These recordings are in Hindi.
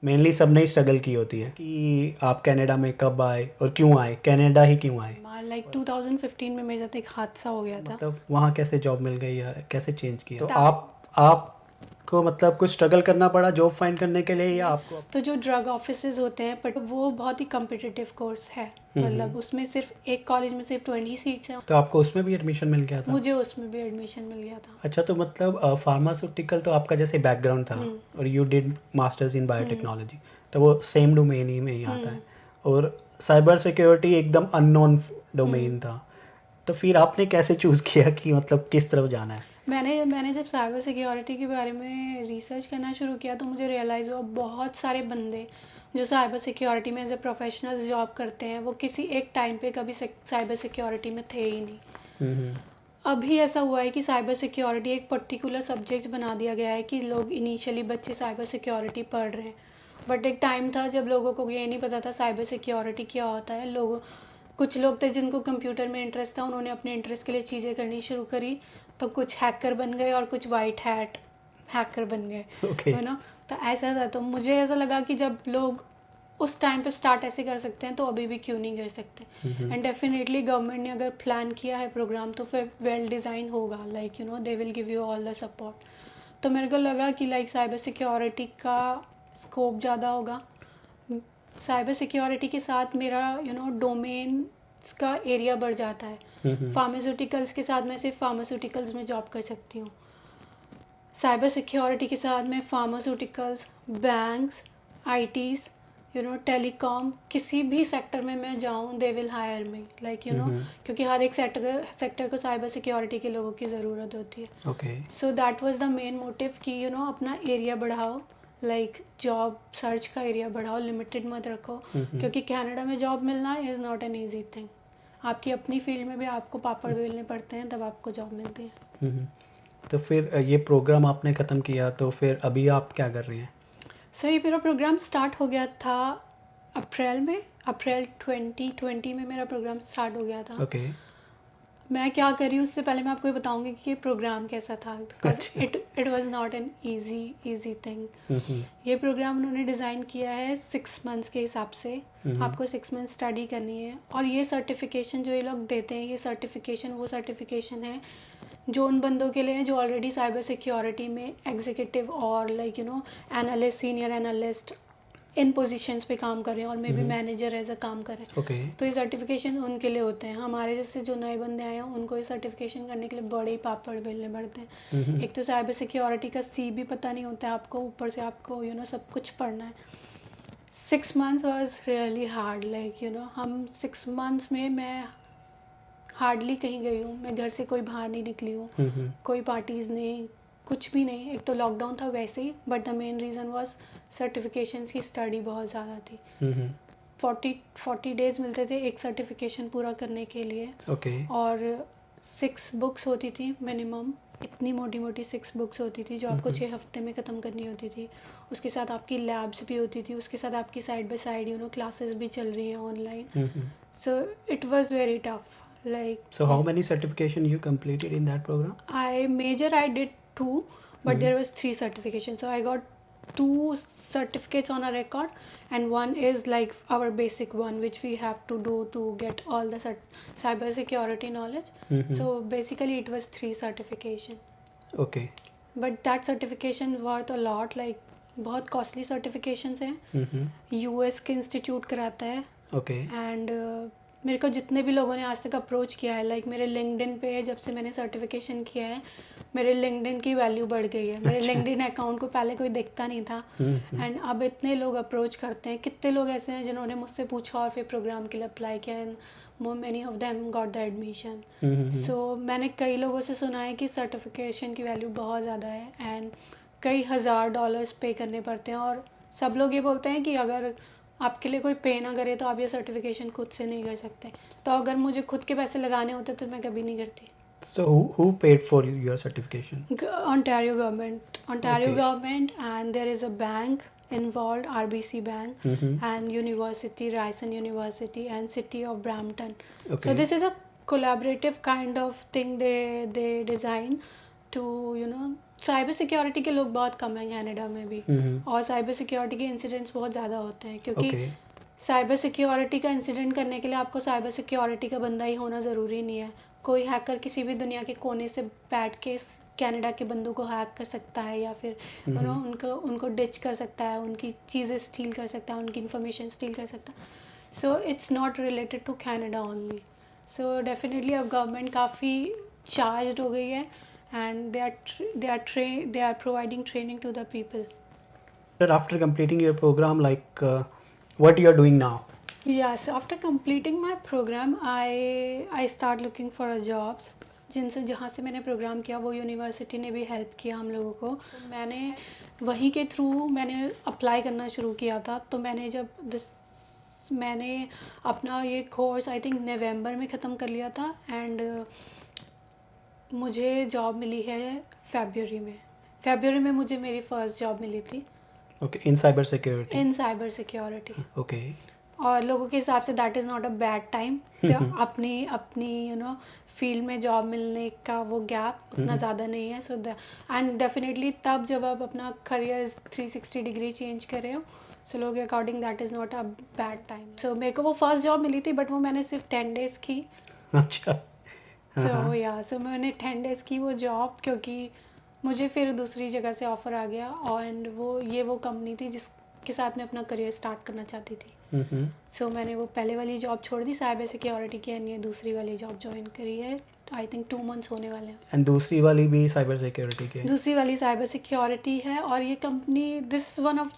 मेनली सबने ही स्ट्रगल की होती है कि आप कनाडा में कब आए और क्यों आए, कनाडा ही क्यों आए? लाइक 2015 में मेरे साथ एक हादसा हो गया था। मतलब वहाँ कैसे जॉब मिल गई या कैसे चेंज किया? तो ता- आपको मतलब कुछ स्ट्रगल करना पड़ा जॉब फाइंड करने के लिए या आपको? तो जो ड्रग ऑफिसेज होते हैं बट वो बहुत ही कम्पिटिटिव कोर्स है। मतलब उसमें सिर्फ एक कॉलेज में सिर्फ 20 सीट्स हैं। तो आपको उसमें भी एडमिशन मिल गया था? मुझे उसमें भी एडमिशन मिल गया था। अच्छा, तो मतलब फार्मास्यूटिकल तो आपका जैसे बैकग्राउंड था और you did masters in biotechnology, तो वो सेम डोमेन ही में ही आता है। और साइबर सिक्योरिटी एकदम अननोन डोमेन था, तो फिर आपने कैसे चूज़ किया कि मतलब किस तरफ जाना है? मैंने जब साइबर सिक्योरिटी के बारे में रिसर्च करना शुरू किया तो मुझे रियलाइज़ हुआ बहुत सारे बंदे जो साइबर सिक्योरिटी में एज ए प्रोफेशनल जॉब करते हैं वो किसी एक टाइम पे कभी साइबर सिक्योरिटी में थे ही नहीं। अभी ऐसा हुआ है कि साइबर सिक्योरिटी एक पर्टिकुलर सब्जेक्ट बना दिया गया है कि लोग इनिशियली बच्चे साइबर सिक्योरिटी पढ़ रहे हैं, बट एक टाइम था जब लोगों को ये नहीं पता था साइबर सिक्योरिटी क्या होता है। कुछ लोग थे जिनको कंप्यूटर में इंटरेस्ट था, उन्होंने अपने इंटरेस्ट के लिए चीज़ें करनी शुरू करी, तो कुछ हैकर बन गए और कुछ वाइट हैट हैकर बन गए। ओके। है ना। तो ऐसा था, तो मुझे ऐसा लगा कि जब लोग उस टाइम पे स्टार्ट ऐसे कर सकते हैं तो अभी भी क्यों नहीं कर सकते। एंड डेफिनेटली गवर्नमेंट ने अगर प्लान किया है प्रोग्राम तो फिर वेल डिज़ाइन होगा, like they will give you all the support. तो मेरे को लगा कि लाइक साइबर सिक्योरिटी का स्कोप ज़्यादा होगा। साइबर सिक्योरिटी के साथ मेरा डोमेन का एरिया बढ़ जाता है। फार्मास्यूटिकल्स के साथ मैं सिर्फ फार्मास्यूटिकल्स में जॉब कर सकती हूँ। साइबर सिक्योरिटी के साथ में फार्मास्यूटिकल्स, बैंक्स, आईटीज़, टेलीकॉम, किसी भी सेक्टर में मैं जाऊँ they will hire me, like क्योंकि हर एक सेक्टर को साइबर सिक्योरिटी के लोगों की ज़रूरत होती है। Okay. So that was the main motive कि अपना एरिया बढ़ाओ, लाइक जॉब सर्च का एरिया बढ़ाओ, लिमिटेड मत रखो, क्योंकि कनाडा में जॉब मिलना is not an easy thing. आपकी अपनी फील्ड में भी आपको पापड़ बेलने पड़ते हैं तब आपको जॉब मिलती है। तो फिर ये प्रोग्राम आपने ख़त्म किया, तो फिर अभी आप क्या कर रही हैं? ये मेरा प्रोग्राम स्टार्ट हो गया था अप्रैल 2020 में मेरा प्रोग्राम स्टार्ट हो गया था। ओके। मैं क्या कर रही हूँ उससे पहले मैं आपको ये बताऊँगी कि ये प्रोग्राम कैसा था, बिकॉज अच्छा। It was not an easy thing. ये प्रोग्राम उन्होंने डिज़ाइन किया है 6 मंथ्स के हिसाब से। आपको 6 मंथ स्टडी करनी है, और ये सर्टिफिकेशन जो ये लोग देते हैं, ये सर्टिफिकेशन वो सर्टिफिकेशन है जो उन बंदों के लिए है जो ऑलरेडी साइबर सिक्योरिटी में एग्जीक्यूटिव और like analyst, senior analyst in positions पे काम कर रहे हैं और maybe manager as a काम कर रहे हैं। ओके। तो ये सर्टिफिकेशन उनके लिए होते हैं। हमारे जैसे जो नए बंदे आए हैं उनको ये सर्टिफिकेशन करने के लिए बड़े ही पापड़ बेलने पड़ते हैं। एक तो साइबर सिक्योरिटी का सी भी पता नहीं होता है आपको, ऊपर से आपको सब कुछ पढ़ना है। 6 months was really hard, like हम 6 मंथ्स में मैं हार्डली कहीं गई हूँ, मैं घर से कोई बाहर नहीं निकली हूँ, कोई पार्टीज़ नहीं, कुछ भी नहीं। एक तो लॉकडाउन था वैसे ही, but the main reason was certifications की स्टडी बहुत ज़्यादा थी। 40 डेज़ मिलते थे एक सर्टिफिकेशन पूरा करने के लिए। ओके। और 6 बुक्स होती थी मिनिमम, इतनी मोटी मोटी 6 बुक्स होती थी जो आपको 6 हफ्ते में ख़त्म करनी होती थी। उसके साथ आपकी लैब्स भी होती थी, उसके साथ आपकी साइड बाय साइड क्लासेस भी चल रही हैं online. So it was very tough, like So how many certification you completed in that program? I did 2, but there was 3 certifications. So I got 2 certificates on a record, and one is like our basic one which we have to do to get all the cyber security knowledge. So basically it was 3 certification, Okay. but that certification worth a lot, like बहुत कॉस्टली सर्टिफिकेशंस हैं। यूएस के इंस्टीट्यूट कराता है। ओके। एंड मेरे को जितने भी लोगों ने आज तक अप्रोच किया है, लाइक मेरे लिंक्डइन पे जब से मैंने सर्टिफिकेशन किया है मेरे लिंक्डइन की वैल्यू बढ़ गई है। मेरे लिंक्डइन अकाउंट को पहले कोई देखता नहीं था, एंड अब इतने लोग अप्रोच करते हैं। कितने लोग ऐसे हैं जिन्होंने मुझसे पूछा और फिर प्रोग्राम के लिए अप्लाई किया, and many of them got the admission. So मैंने कई लोगों से सुना है कि सर्टिफिकेशन की वैल्यू बहुत ज़्यादा है, एंड कई $1000 पे करने पड़ते हैं। और सब लोग ये बोलते हैं कि अगर आपके लिए कोई पे ना करे तो आप ये सर्टिफिकेशन खुद से नहीं कर सकते। तो अगर मुझे खुद के पैसे लगाने होते तो मैं कभी नहीं करती। So who paid for your certification? Ontario government, Okay. and there is a bank involved, RBC Bank, and university, Ryerson University, and city of Brampton. Okay. So this is a collaborative kind of thing they design to cyber security के लोग बहुत कम हैं कनाडा में भी, और साइबर सिक्योरिटी के इंसिडेंट्स बहुत ज़्यादा होते हैं, क्योंकि ओके साइबर सिक्योरिटी का इंसिडेंट करने के लिए आपको साइबर सिक्योरिटी का बंदा ही होना ज़रूरी नहीं है। कोई हैकर किसी भी दुनिया के कोने से बैठ के कनाडा के बंदों को हैक कर सकता है, या फिर उनको डिच कर सकता है, उनकी चीज़ें स्टील कर सकता है, उनकी इन्फॉर्मेशन स्टील कर सकता है। So it's not related to Canada only. So definitely अब गवर्नमेंट काफ़ी चार्ज हो गई है, and they are providing training to the people. after completing your program, like what you are doing now? Yes, after completing my program, I start looking for a jobs. जहाँ से मैंने प्रोग्राम किया वो यूनिवर्सिटी ने भी हेल्प किया हम लोगों को. मैंने वहीं के थ्रू मैंने अप्लाई करना शुरू किया था. तो मैंने अपना ये कोर्स आई थिंक नवंबर में ख़त्म कर लिया था, एंड मुझे जॉब मिली है फरवरी में मुझे मेरी फर्स्ट जॉब मिली थी. Okay, in cyber security. In cyber security. Okay. और लोगों के हिसाब say that is not a bad time. तो अपनी फील्ड में जॉब मिलने का वो गैप उतना ज़्यादा नहीं है. सो एंड डेफिनेटली तब जब आप अपना करियर 360 डिग्री चेंज कर रहे हो, सो लोगों के according that is not a bad time. So मेरे को वो फर्स्ट जॉब मिली थी, बट वो मैंने सिर्फ 10 डेज़ की. अच्छा. सो मैंने 10 डेज़ की वो जॉब, क्योंकि मुझे फिर दूसरी जगह से ऑफ़र आ गया, एंड वो कंपनी थी जिसके साथ मैं अपना करियर स्टार्ट करना चाहती थी. सो मैंने वो पहले वाली जॉब छोड़ दी साइबर सिक्योरिटी की, एंड ये दूसरी वाली जॉब ज्वाइन करी है. आई थिंक 2 मंथ्स होने वाले हैं. एंड दूसरी वाली भी साइबर सिक्योरिटी की है? दूसरी वाली साइबर सिक्योरिटी है, और ये company this one of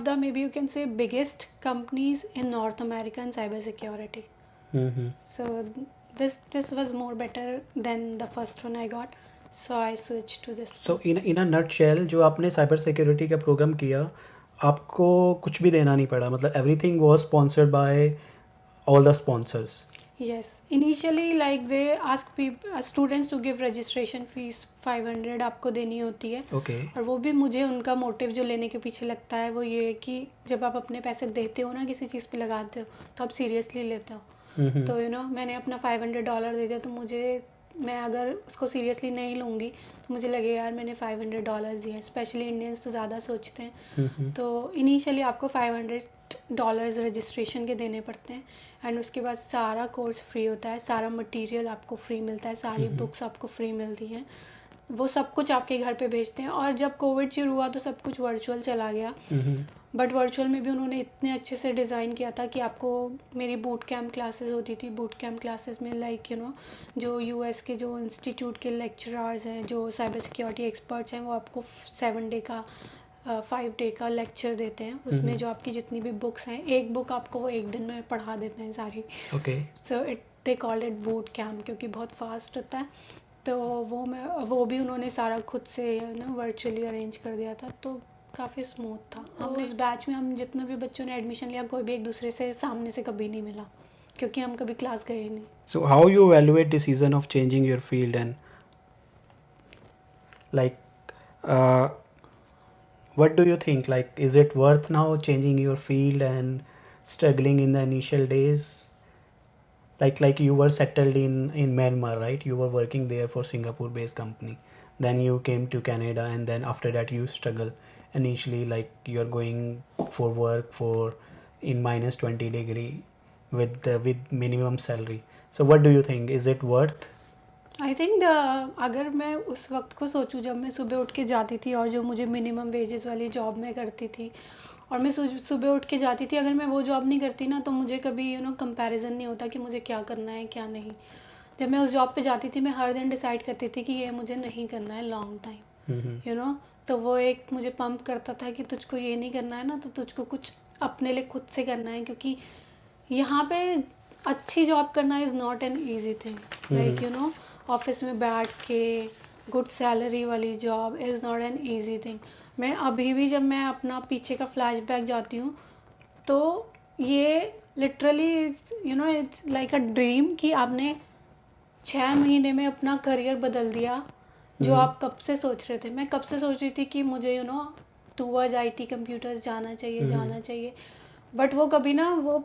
the may be you can say biggest companies in north America in cyber security. So this was more better than the first one I got, so I switched to this. So in a nutshell, जो आपने साइबर सिक्योरिटी का प्रोग्राम किया, आपको कुछ भी देना नहीं पड़ा, मतलब everything was sponsored by all the sponsors? Yes, initially like they ask students to give registration fees 500 आपको देनी होती है. Okay. और वो भी मुझे उनका मोटिव जो लेने के पीछे लगता है वो ये है कि जब आप अपने पैसे देते हो ना, किसी चीज़ पे लगाते हो, तो आप सीरियसली लेते हो. तो मैंने अपना $500 दे दिया, तो मैं अगर उसको सीरियसली नहीं लूँगी तो मुझे लगे यार मैंने $500 दिए. स्पेशली इंडियंस तो ज़्यादा सोचते हैं. तो इनिशियली आपको $500 रजिस्ट्रेशन के देने पड़ते हैं, एंड उसके बाद सारा कोर्स फ्री होता है, सारा मटेरियल आपको फ्री मिलता है, सारी बुक्स आपको फ्री मिलती हैं, वो सब कुछ आपके घर पे भेजते हैं. और जब कोविड शुरू हुआ तो सब कुछ वर्चुअल चला गया, बट वर्चुअल में भी उन्होंने इतने अच्छे से डिज़ाइन किया था कि आपको मेरी बूट कैम्प क्लासेस होती थी. बूट कैम्प क्लासेस में लाइक जो यूएस के जो इंस्टीट्यूट के लेक्चरर्स हैं, जो साइबर सिक्योरिटी एक्सपर्ट्स हैं, वो आपको 5 डे का लेक्चर देते हैं. उसमें जो आपकी जितनी भी बुक्स हैं, एक बुक आपको वो एक दिन में पढ़ा देते हैं सारी. Okay. So they called it boot camp, क्योंकि बहुत फास्ट होता है. तो वो भी उन्होंने सारा खुद से वर्चुअली अरेंज कर दिया था, तो काफ़ी स्मूथ था. हम इस बैच में हम जितने भी बच्चों ने एडमिशन लिया, कोई भी एक दूसरे से सामने से कभी नहीं मिला, क्योंकि हम कभी क्लास गए ही नहीं. So how you evaluate decision of changing your field, and like what do you think, like is it worth now changing your field and struggling in the initial days? Like you were settled in Myanmar, right? You were working there for Singapore based company, then you came to Canada, and then after that you struggle initially, like you're going for work for in minus 20 degree with minimum salary. So what do you think, is it worth? I think अगर मैं उस वक्त को सोचूं जब मैं सुबह उठ के जाती थी और जो मुझे मिनिमम वेजेस वाली जॉब मैं करती थी, और मैं सुबह उठ के जाती थी, अगर मैं वो जॉब नहीं करती ना, तो मुझे कभी कंपैरिजन नहीं होता कि मुझे क्या करना है क्या नहीं. जब मैं उस जॉब पे जाती थी, मैं हर दिन डिसाइड करती थी कि ये मुझे नहीं करना है लॉन्ग टाइम. तो वो एक मुझे पंप करता था कि तुझको ये नहीं करना है ना, तो तुझको कुछ अपने लिए खुद से करना है, क्योंकि यहाँ पे अच्छी जॉब करना is not an easy thing. Like office में बैठ के गुड सैलरी वाली job is not an easy thing. मैं अभी भी जब मैं अपना पीछे का फ्लैशबैक जाती हूँ, तो ये literally it's like a dream कि आपने 6 महीने में अपना करियर बदल दिया. जो आप कब से सोच रहे थे, मैं कब से सोच रही थी कि मुझे टूवर्ड्स IT कंप्यूटर्स जाना चाहिए. बट वो कभी ना वो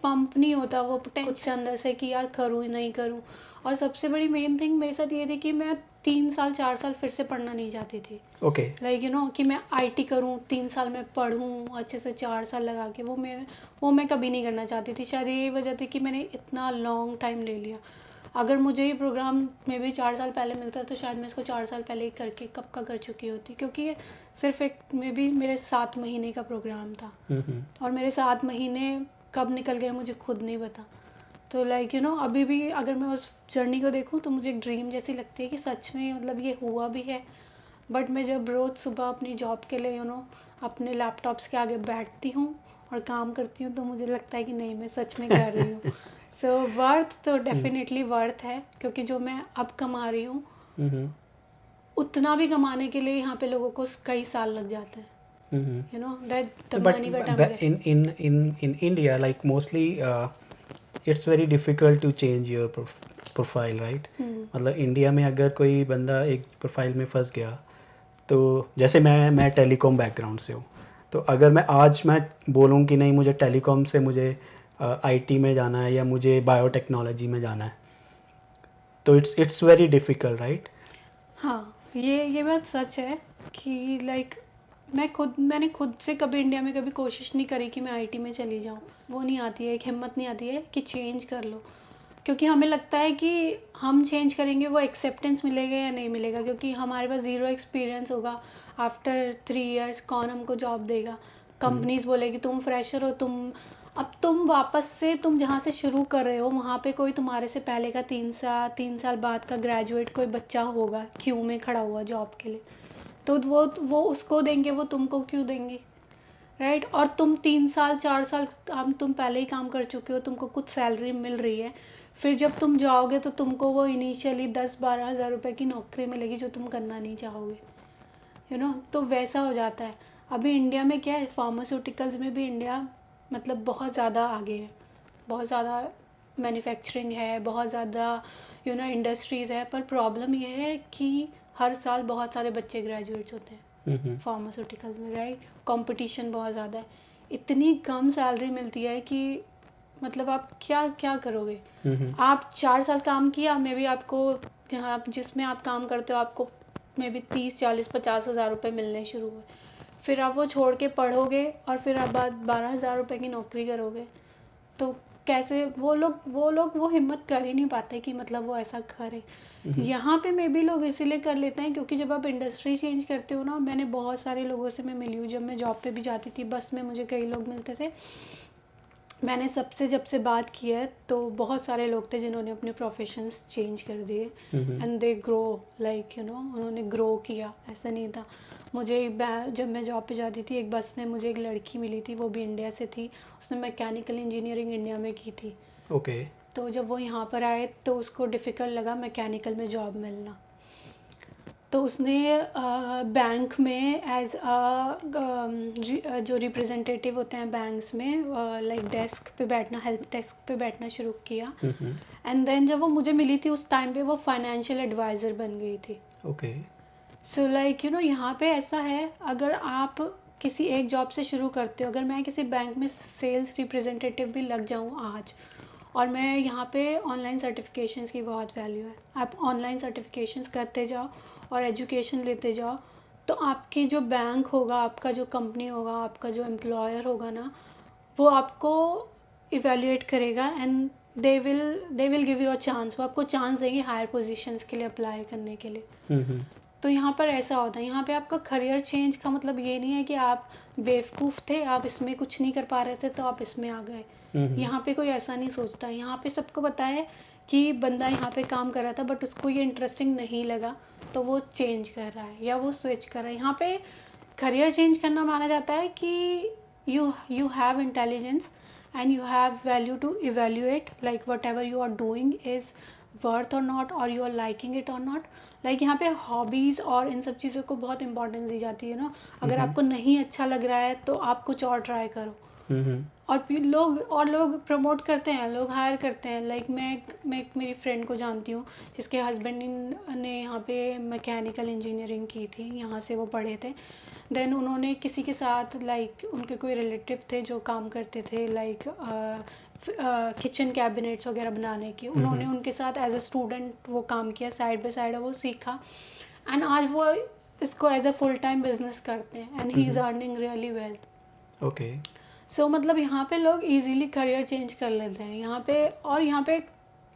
पंप नहीं होता वो टेंशन अंदर से कि यार करूँ नहीं करूँ। और सबसे बड़ी मेन थिंग मेरे साथ ये थी कि मैं 3 साल 4 साल फिर से पढ़ना नहीं चाहती थी। ओके। लाइक यू नो कि मैं आईटी करूँ 3 साल में पढ़ूँ अच्छे से 4 साल लगा के, वो मैं कभी नहीं करना चाहती थी। शायद यही वजह थी कि मैंने इतना लॉन्ग टाइम ले लिया। अगर मुझे ये प्रोग्राम में भी 4 साल पहले मिलता तो शायद मैं इसको 4 साल पहले ही करके कब का कर चुकी होती, क्योंकि ये सिर्फ एक में भी मेरे 7 महीने का प्रोग्राम था। और मेरे 7 महीने कब निकल गए मुझे खुद नहीं पता। तो लाइक यू नो अभी भी अगर मैं उस जर्नी को देखूं तो मुझे एक ड्रीम जैसी लगती है कि सच में मतलब ये हुआ भी है। बट मैं जब रोज़ सुबह अपनी जॉब के लिए अपने लैपटॉप्स के आगे बैठती हूँ और काम करती हूँ तो मुझे लगता है कि नहीं मैं सच में कर रही हूँ। सो वर्थ तो डेफिनेटली वर्थ है, क्योंकि जो मैं अब कमा रही हूँ उतना भी कमाने के लिए यहाँ पे लोगों को कई साल लग जाते हैं। You know that the But money that I'm but getting. in India, like mostly, it's very difficult to change your profile, right? मतलब इंडिया में अगर कोई बंदा एक प्रोफाइल में फंस गया, तो जैसे मैं टेलीकॉम बैकग्राउंड से हूँ, तो अगर मैं बोलूँ कि नहीं मुझे टेलीकॉम से मुझे आईटी में जाना है या मुझे बायोटेक्नोलॉजी में जाना है, तो इट्स वेरी डिफ़िकल्ट, राइट? हाँ, ये बात सच है कि लाइक मैंने खुद से कभी इंडिया में कभी कोशिश नहीं करी कि मैं आईटी में चली जाऊँ। वो नहीं आती है, एक हिम्मत नहीं आती है कि चेंज कर लो, क्योंकि हमें लगता है कि हम चेंज करेंगे वो एक्सेप्टेंस मिलेगा या नहीं मिलेगा, क्योंकि हमारे पास ज़ीरो एक्सपीरियंस होगा। आफ्टर 3 इयर्स कौन हमको जॉब देगा? कंपनीज बोलेगी तुम फ्रेशर हो, तुम वापस से तुम जहाँ से शुरू कर रहे हो वहाँ पे कोई तुम्हारे से पहले का 3 साल बाद का ग्रेजुएट कोई बच्चा होगा क्यू में खड़ा हुआ जॉब के लिए, तो वो उसको देंगे, वो तुमको क्यों देंगे, राइट? और तुम 3 साल 4 साल तुम पहले ही काम कर चुके हो, तुमको कुछ सैलरी मिल रही है, फिर जब तुम जाओगे तो तुमको वो इनिशियली 10-12 हज़ार रुपये की नौकरी मिलेगी जो तुम करना नहीं चाहोगे, यू नो। तो वैसा हो जाता है। अभी इंडिया में क्या है, फार्मास्यूटिकल्स में भी इंडिया मतलब बहुत ज़्यादा आगे है, बहुत ज़्यादा मैन्युफैक्चरिंग है, बहुत ज़्यादा इंडस्ट्रीज़ है। पर प्रॉब्लम ये है कि हर साल बहुत सारे बच्चे ग्रेजुएट्स होते हैं फार्मास्यूटिकल्स में, राइट? कंपटीशन बहुत ज़्यादा है, इतनी कम सैलरी मिलती है कि मतलब आप क्या क्या करोगे? आप 4 साल काम किया, मे बी आपको जिसमें आप काम करते हो आपको मे बी 30-40-50 हज़ार रुपये मिलने शुरू हुए, फिर आप वो छोड़ के पढ़ोगे और फिर आप 12 हज़ार रुपये की नौकरी करोगे, तो कैसे? वो लोग वो हिम्मत कर ही नहीं पाते कि मतलब वो ऐसा करें। यहाँ पे मे बी लोग इसीलिए कर लेते हैं क्योंकि जब आप इंडस्ट्री चेंज करते हो ना, मैंने बहुत सारे लोगों से मैं मिली हूँ, जब मैं जॉब पे भी जाती थी बस में मुझे कई लोग मिलते थे। मैंने सबसे जब से बात की है तो बहुत सारे लोग थे जिन्होंने अपने प्रोफेशंस चेंज कर दिए एंड दे ग्रो, लाइक उन्होंने ग्रो किया। ऐसा नहीं था। मुझे जब मैं जॉब पे जाती थी एक बस में मुझे एक लड़की मिली थी, वो भी इंडिया से थी, उसने मैकेनिकल इंजीनियरिंग इंडिया में की थी। ओके। तो जब वो यहाँ पर आए तो उसको डिफ़िकल्ट लगा मैकेनिकल में जॉब मिलना, तो उसने बैंक में एज जो रिप्रेजेंटेटिव होते हैं बैंक्स में लाइक डेस्क पे बैठना, हेल्प डेस्क पे बैठना शुरू किया। एंड देन जब वो मुझे मिली थी उस टाइम पे वो फाइनेंशियल एडवाइज़र बन गई थी। ओके। सो लाइक यहाँ पे ऐसा है, अगर आप किसी एक जॉब से शुरू करते हो, अगर मैं किसी बैंक में सेल्स रिप्रेजेंटेटिव भी लग जाऊँ आज, और मैं यहाँ पे ऑनलाइन सर्टिफिकेशंस की बहुत वैल्यू है, आप ऑनलाइन सर्टिफिकेशंस करते जाओ और एजुकेशन लेते जाओ, तो आपकी जो बैंक होगा, आपका जो कंपनी होगा, आपका जो एम्प्लॉयर होगा ना, वो आपको इवेल्युएट करेगा and they will give you a chance. वो आपको चांस देंगे हायर पोजीशंस के लिए अप्लाई करने के लिए। तो यहाँ पर ऐसा होता है, यहाँ पे आपका करियर चेंज का मतलब ये नहीं है कि आप बेवकूफ़ थे, आप इसमें कुछ नहीं कर पा रहे थे तो आप इसमें आ गए। यहाँ पे कोई ऐसा नहीं सोचता। यहाँ पे सबको पता है कि बंदा यहाँ पे काम कर रहा था बट उसको ये इंटरेस्टिंग नहीं लगा तो वो चेंज कर रहा है या वो स्विच कर रहा है। यहाँ पे करियर चेंज करना माना जाता है कि you have intelligence and you have value to evaluate like whatever you are doing is worth or not or you are liking it or not। Like यहाँ पे हॉबीज़ और इन सब चीज़ों को बहुत इंपॉर्टेंस दी जाती है ना। अगर आपको नहीं अच्छा लग रहा है तो आप कुछ और ट्राई करो। और फिर लोग प्रमोट करते हैं, लोग हायर करते हैं। लाइक मैं मेरी फ्रेंड को जानती हूँ जिसके हस्बैंड ने यहाँ पे मैकेनिकल इंजीनियरिंग की थी, यहाँ से वो पढ़े थे। देन उन्होंने किसी के साथ लाइक उनके कोई रिलेटिव थे जो काम करते थे लाइक किचन कैबिनेट्स वगैरह बनाने की, उन्होंने उनके साथ एज अ स्टूडेंट वो काम किया, साइड बाय साइड वो सीखा, एंड आज वो इसको as a full time business करते हैं, and he is earning really well. Okay. So मतलब यहाँ पे लोग इजीली करियर चेंज कर लेते हैं यहाँ पे। और यहाँ पे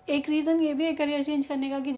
एक रीज़न ये भी है करियर चेंज करने का कि